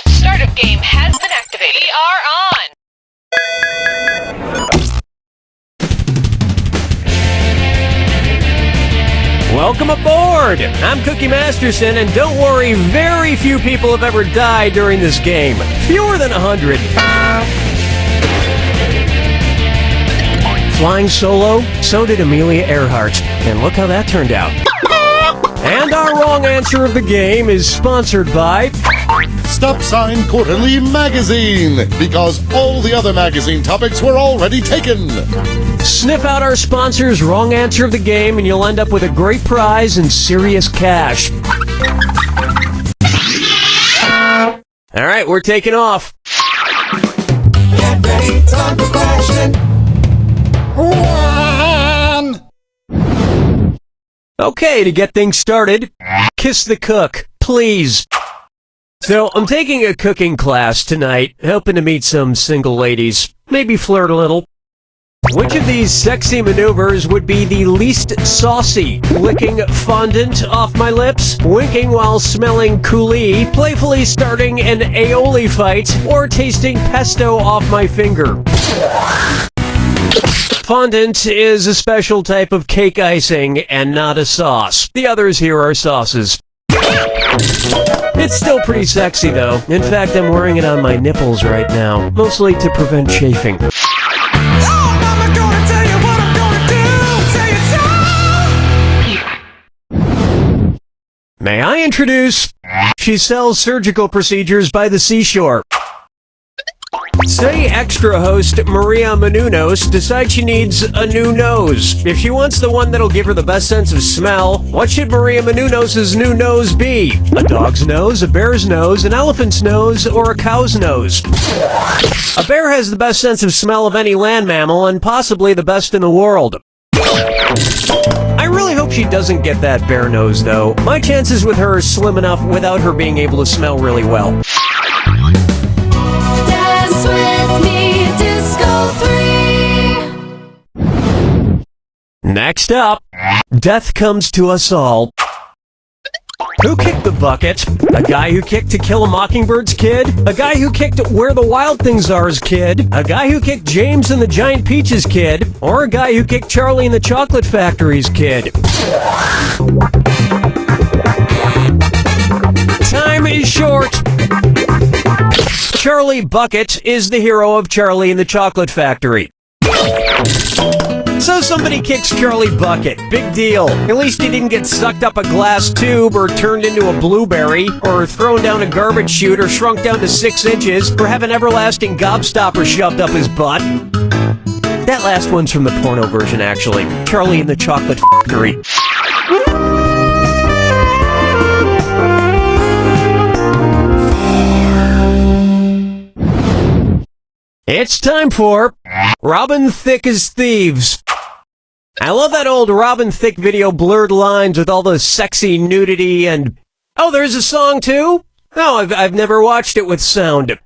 Startup game has been activated. We are on! Welcome aboard! I'm Cookie Masterson, and don't worry, very few people have ever died during this game. Fewer than 100. Flying solo, so did Amelia Earhart. And look how that turned out. And our wrong answer of the game is sponsored by Stop Sign Quarterly Magazine, because all the other magazine topics were already taken. Sniff out our sponsor's wrong answer of the game and you'll end up with a great prize and serious cash. All right, we're taking off. Get ready, time for question 1. Okay, to get things started, kiss the cook, please. So, I'm taking a cooking class tonight, hoping to meet some single ladies, maybe flirt a little. Which of these sexy maneuvers would be the least saucy? Licking fondant off my lips, winking while smelling coulis, playfully starting an aioli fight, or tasting pesto off my finger? Fondant is a special type of cake icing and not a sauce. The others here are sauces. It's still pretty sexy, though. In fact, I'm wearing it on my nipples right now, mostly to prevent chafing. May I introduce... She sells surgical procedures by the seashore. Say extra host Maria Menounos decides she needs a new nose. If she wants the one that'll give her the best sense of smell, what should Maria Menounos' new nose be? A dog's nose, a bear's nose, an elephant's nose, or a cow's nose? A bear has the best sense of smell of any land mammal and possibly the best in the world. I really hope she doesn't get that bear nose, though. My chances with her are slim enough without her being able to smell really well. Dance with me, Disco 3. Next up, death comes to us all. Who kicked the bucket? A guy who kicked To Kill a Mockingbird's kid? A guy who kicked Where the Wild Things Are's kid? A guy who kicked James and the Giant Peach's kid? Or a guy who kicked Charlie and the Chocolate Factory's kid? Time is short. Charlie Bucket is the hero of Charlie and the Chocolate Factory. So somebody kicks Charlie Bucket. Big deal. At least he didn't get sucked up a glass tube or turned into a blueberry or thrown down a garbage chute or shrunk down to 6 inches or have an everlasting gobstopper shoved up his butt. That last one's from the porno version, actually. Charlie and the Chocolate Factory. It's time for Robin Thicke as Thieves. I love that old Robin Thicke video, Blurred Lines, with all the sexy nudity and... Oh, there's a song too? No, I've never watched it with sound.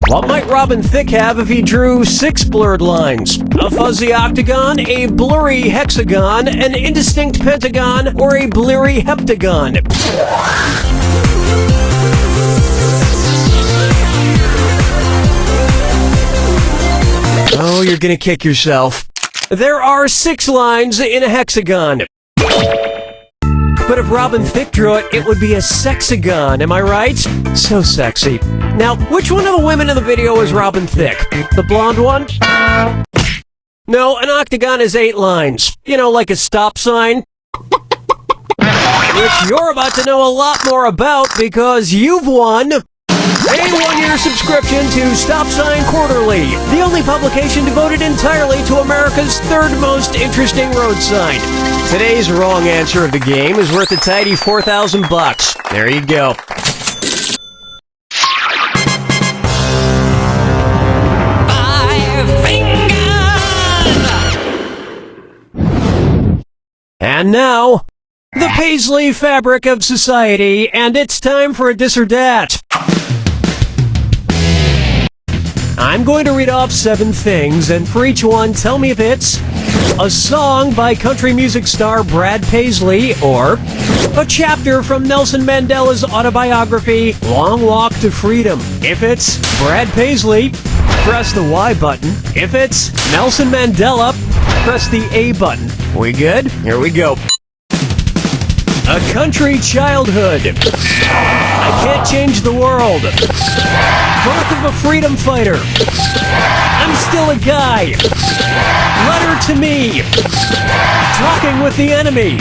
What might Robin Thicke have if he drew 6 blurred lines? A fuzzy octagon, a blurry hexagon, an indistinct pentagon, or a bleary heptagon? Oh, you're gonna kick yourself. There are 6 lines in a hexagon. But if Robin Thicke drew it, it would be a sexagon, am I right? So sexy. Now, which one of the women in the video is Robin Thicke? The blonde one? No, an octagon is 8 lines. You know, like a stop sign. Which you're about to know a lot more about because you've won a 1-year subscription to Stop Sign Quarterly, the only publication devoted entirely to America's 3rd most interesting road sign. Today's wrong answer of the game is worth a tidy $4,000. There you go. And now, the paisley fabric of society, and it's time for a dis or dat. I'm going to read off 7 things, and for each one, tell me if it's a song by country music star Brad Paisley, or a chapter from Nelson Mandela's autobiography, Long Walk to Freedom. If it's Brad Paisley, press the Y button. If it's Nelson Mandela, press the A button. We good? Here we go. A country childhood. I can't change the world. Birth of a freedom fighter. I'm still a guy. Letter to me. Talking with the enemy.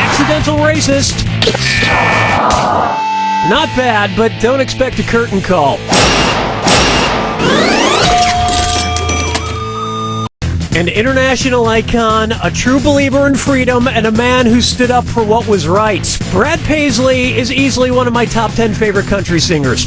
Accidental racist. Not bad, but don't expect a curtain call. An international icon, a true believer in freedom, and a man who stood up for what was right. Brad Paisley is easily one of my top 10 favorite country singers.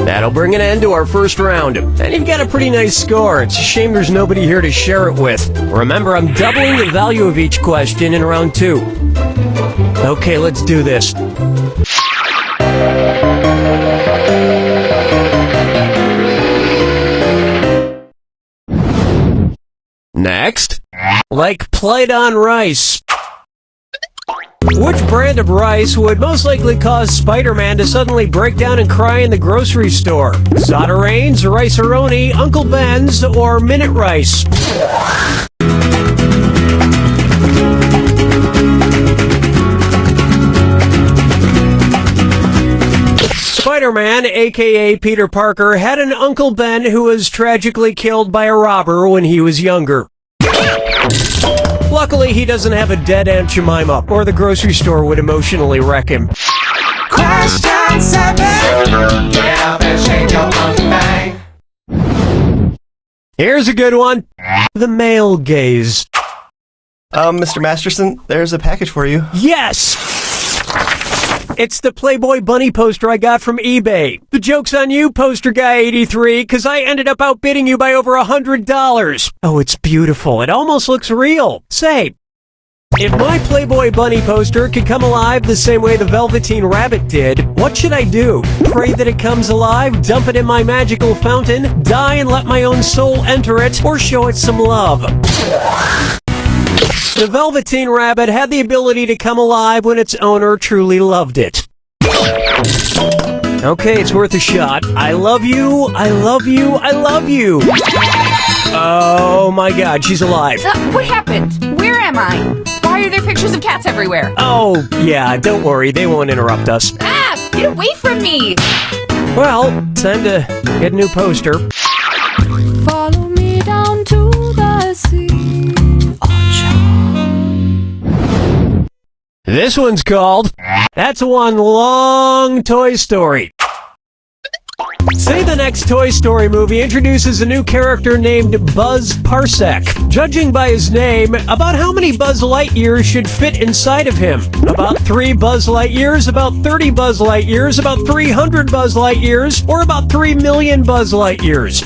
That'll bring an end to our first round. And you've got a pretty nice score. It's a shame there's nobody here to share it with. Remember, I'm doubling the value of each question in round 2. Okay, let's do this. Next, like plate on rice. Which brand of rice would most likely cause Spider-Man to suddenly break down and cry in the grocery store? Soderains, Rice-A-Roni, Uncle Ben's, or Minute Rice? Spider-Man, aka Peter Parker, had an Uncle Ben who was tragically killed by a robber when he was younger. Luckily, he doesn't have a dead Aunt Jemima, or the grocery store would emotionally wreck him. Question 7. Get up and shake your monkey bang. Here's a good one. The male gaze. Mr. Masterson, there's a package for you. Yes! It's the Playboy Bunny poster I got from eBay. The joke's on you, Poster Guy 83, because I ended up outbidding you by over $100. Oh, it's beautiful. It almost looks real. Say, if my Playboy Bunny poster could come alive the same way the Velveteen Rabbit did, what should I do? Pray that it comes alive, dump it in my magical fountain, die and let my own soul enter it, or show it some love? The Velveteen Rabbit had the ability to come alive when its owner truly loved it. Okay, it's worth a shot. I love you, I love you, I love you. Oh my god, she's alive. What happened? Where am I? Why are there pictures of cats everywhere? Oh, yeah, don't worry, they won't interrupt us. Ah! Get away from me! Well, time to get a new poster. Follow me down to the sea. This one's called That's One Long Toy Story. Say the next Toy Story movie introduces a new character named Buzz Parsec. Judging by his name, about how many Buzz Lightyears should fit inside of him? About 3 Buzz Lightyears, about 30 Buzz Lightyears, about 300 Buzz Lightyears, or about 3 million Buzz Lightyears?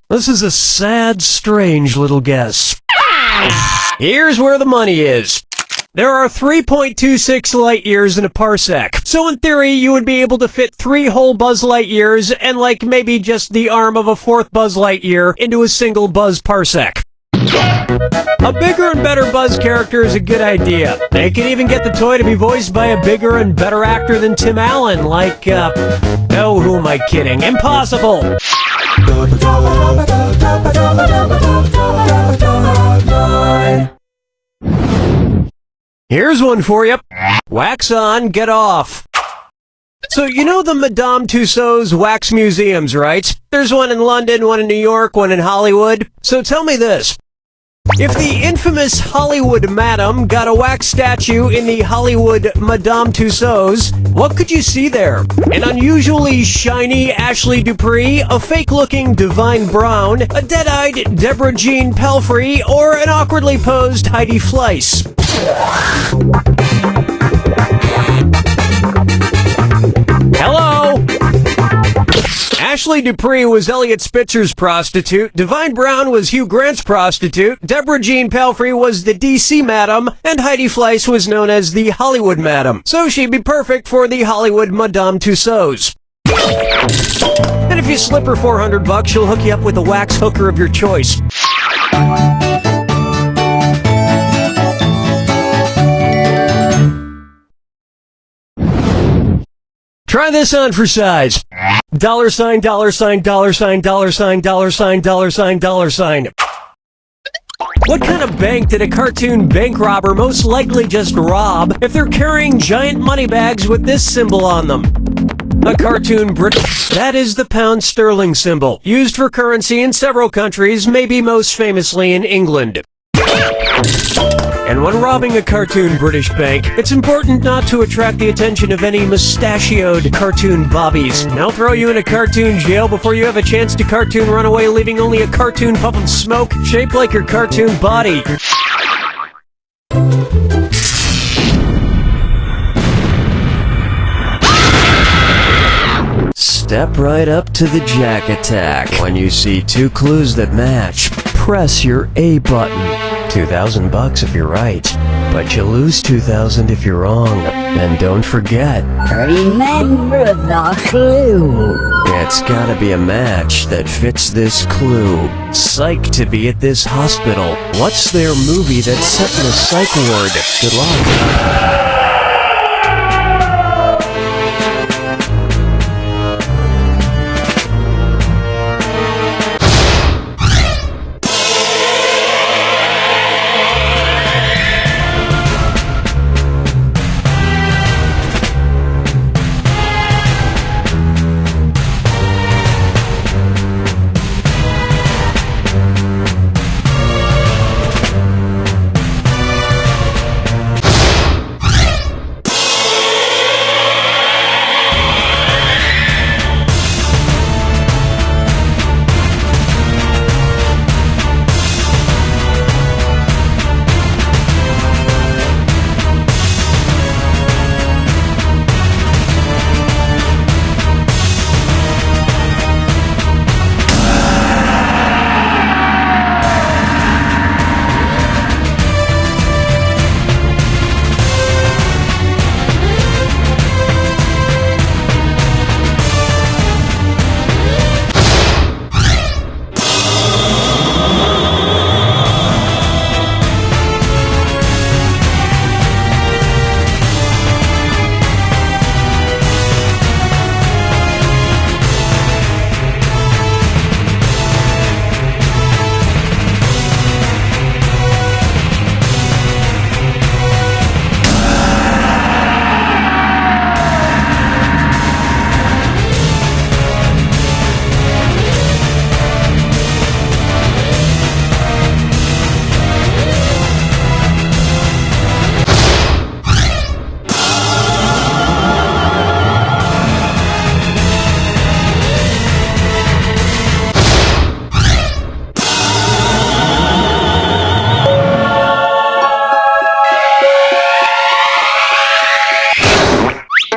This is a sad, strange little guess. Here's where the money is. There are 3.26 light years in a parsec. So in theory, you would be able to fit 3 whole Buzz Lightyears and like maybe just the arm of a 4th Buzz Lightyear into a single Buzz parsec. A bigger and better Buzz character is a good idea. They can even get the toy to be voiced by a bigger and better actor than Tim Allen, like, oh, who am I kidding? Impossible! Here's one for you. Wax on, get off. So you know the Madame Tussauds wax museums, right? There's one in London, one in New York, one in Hollywood. So tell me this. If the infamous Hollywood Madam got a wax statue in the Hollywood Madame Tussauds, what could you see there? An unusually shiny Ashley Dupree, a fake-looking Divine Brown, a dead-eyed Deborah Jean Pelfrey, or an awkwardly posed Heidi Fleiss? Hello? Ashley Dupree was Elliot Spitzer's prostitute, Divine Brown was Hugh Grant's prostitute, Deborah Jean Palfrey was the DC Madam, and Heidi Fleiss was known as the Hollywood Madam. So she'd be perfect for the Hollywood Madame Tussauds. And if you slip her $400, she'll hook you up with a wax hooker of your choice. Try this on for size. Dollar sign, dollar sign, dollar sign, dollar sign, dollar sign, dollar sign, dollar sign. What kind of bank did a cartoon bank robber most likely just rob if they're carrying giant money bags with this symbol on them? A cartoon That is the pound sterling symbol, used for currency in several countries, maybe most famously in England. And when robbing a cartoon British bank, it's important not to attract the attention of any mustachioed cartoon bobbies. They'll throw you in a cartoon jail before you have a chance to cartoon run away, leaving only a cartoon puff of smoke shaped like your cartoon body. Step right up to the Jack Attack. When you see two clues that match, press your A button. $2,000 if you're right, but you lose $2,000 if you're wrong. And don't forget, remember the clue. It's gotta be a match that fits this clue. Psych to be at this hospital. What's their movie that's set in a psych ward? Good luck.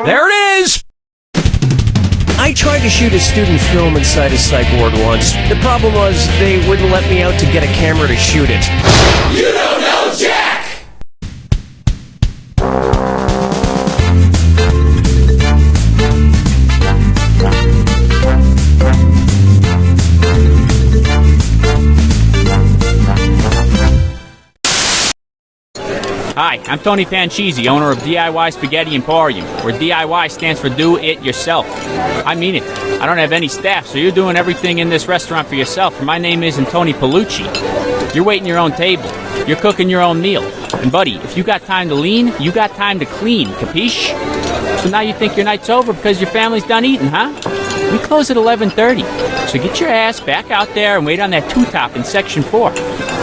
There it is! I tried to shoot a student film inside a psych ward once. The problem was they wouldn't let me out to get a camera to shoot it. You don't know Jack! Hi, I'm Tony Panchisi, owner of DIY Spaghetti Emporium, where DIY stands for Do It Yourself. I mean it. I don't have any staff, so you're doing everything in this restaurant for yourself, and my name isn't Tony Palucci. You're waiting your own table. You're cooking your own meal. And buddy, if you got time to lean, you got time to clean, capiche? So now you think your night's over because your family's done eating, huh? We close at 11:30, so get your ass back out there and wait on that two-top in Section 4.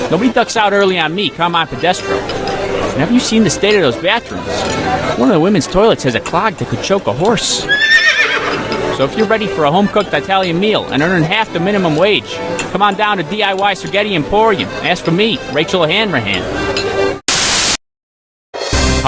Nobody ducks out early on me, come on Pedestro. And have you seen the state of those bathrooms? One of the women's toilets has a clog that could choke a horse. So if you're ready for a home-cooked Italian meal and earning half the minimum wage, come on down to DIY Spaghetti Emporium. Ask for me, Rachel Hanrahan.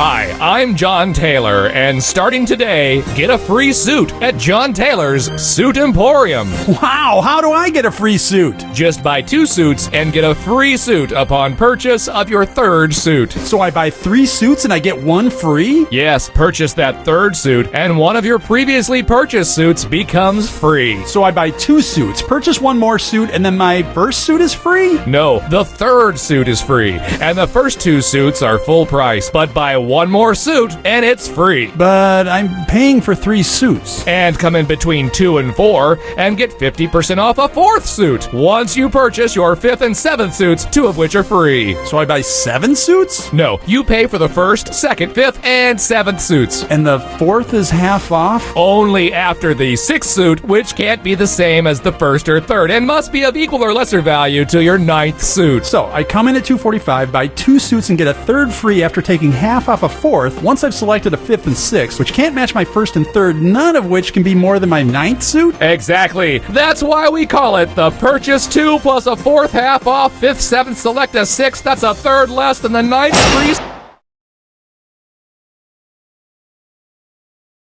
Hi, I'm John Taylor, and starting today, get a free suit at John Taylor's Suit Emporium. Wow, how do I get a free suit? Just buy 2 suits and get a free suit upon purchase of your 3rd suit. So I buy 3 suits and I get 1 free? Yes, purchase that 3rd suit, and one of your previously purchased suits becomes free. So I buy 2 suits, purchase 1 more suit, and then my first suit is free? No, the 3rd suit is free, and the first 2 suits are full price, but buy 1 more suit and it's free. But I'm paying for 3 suits. And come in between 2 and 4 and get 50% off a 4th suit once you purchase your 5th and 7th suits, 2 of which are free. So I buy 7 suits? No, you pay for the 1st, 2nd, 5th, and 7th suits. And the 4th is half off? Only after the 6th suit, which can't be the same as the 1st or 3rd, and must be of equal or lesser value to your 9th suit. So I come in at $245, buy 2 suits, and get a 3rd free after taking half off a 4th once I've selected a 5th and 6th, which can't match my 1st and 3rd, none of which can be more than my 9th suit? Exactly. That's why we call it the purchase 2 plus a 4th half off, 5th, 7th, select a 6th. That's a 3rd less than the 9th free.